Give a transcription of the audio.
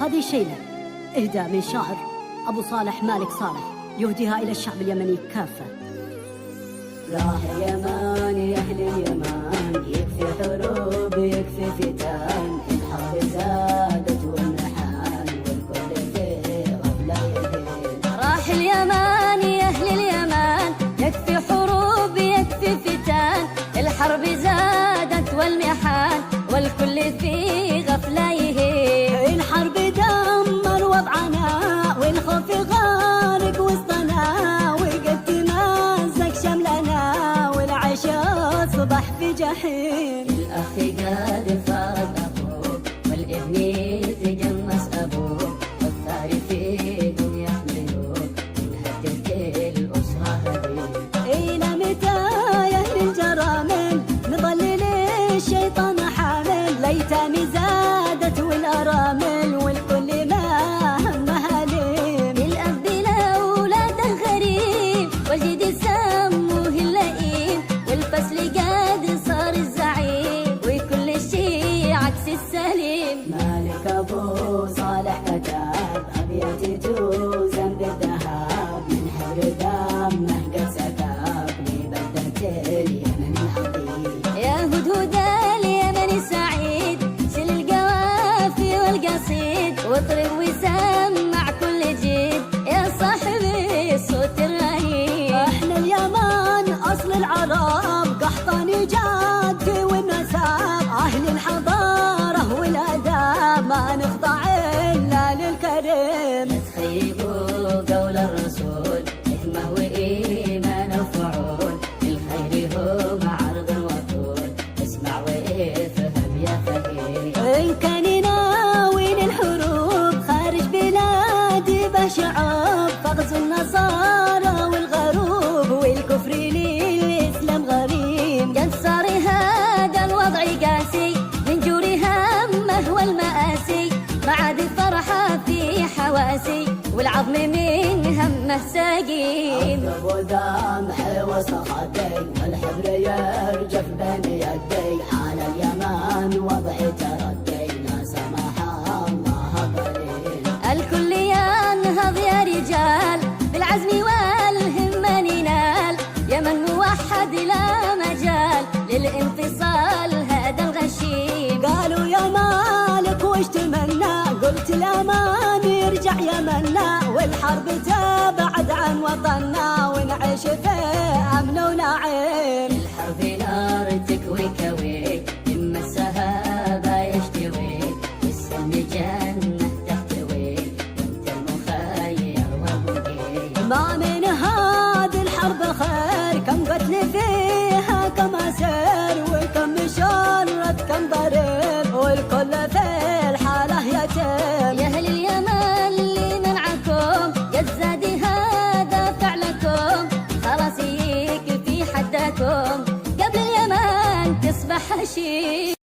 هذه شيلة إهداء من شاعر أبو صالح مالك صالح يهديها إلى الشعب اليمني كافة. راح اليمان يا أهل اليمان، يكفي حروب يكفي فتان، الحرب زادت والنحان والكل في غفلة يهين. راح اليمان يا أهل اليمان، يكفي حروب يكفي فتان، الحرب زادت والمحان والكل في غفلة يهين. الحرب دمر وضعنا والخوف غارق وسطنا، وقد تمزق شملنا والعيش أصبح في جحيم. الأخ قاد فارق أخوه والابن يتجمس أبوه، والثاري فيكم يحملوه من هدت الأسرة هديم. إلى متى يا أهل الجرامل نضلل الشيطان حامل، ليتامي زادت والأرامل والكل ما همها ليم. الأب لأولاده غريب والجد سموه اللئيم، والفصل قاد صار الزعيم وكل شي عكس السليم. مالك أبو صالح كتاب أبيات توزن بالذهب، من حبر دمه قد سكاب لبلدة اليمن العظيم. يا هدهد اليمن سعيد، شل القوافي والقصيد واطرب وسمع كل جيد يا صاحبي الصوت الرهيب. احنا اليمن اصل العرب، قحطاني جدي والنساب، اهل الحضاره والاداب ما نخضع الا للكريم. تخيبوا قول الرسول حكمه وايمان وفعول، الخير هم عرض وطول، اسمع وافهم يا فقيه. ان كان ناوي للحروب خارج بلادي بشعوب، فغزو النصارى والغروب والكفر للاسلام غريب. قد صار هذا الوضع قاسي من جور همه والمآسي، ما عاد الفرحة في حواسي والعظم من همه ساقيم. أضرب ودمح وسط خدي والحبر يرجف بين يدي، على اليمن وضعي تردي لا سمح الله قليل. الكل ينهض يا رجال بالعزم والهمة ننال، يمن موحد لا مجال للانفصال هذا الغشيم. قالوا يا مالك وش تمنى، قلت الأمان يرجع يمنا، والحرب تبعد عن وطننا ونعيش في أمن ونعيم. الحرب نار تكوي كوي إما السهابة يشتوي، والسلم جنة تحتوي وانت المخير والمقيم. ما من هذه الحرب خير، كم قتل فيها كم أسير، وكم شرد كم ضرب، والكل في الحالة يتم. يا أهل اليمن اللي منعكم قد زاد هذا فعلكم، خلاص يكفي حدكم قبل اليمن تصبح هشيم.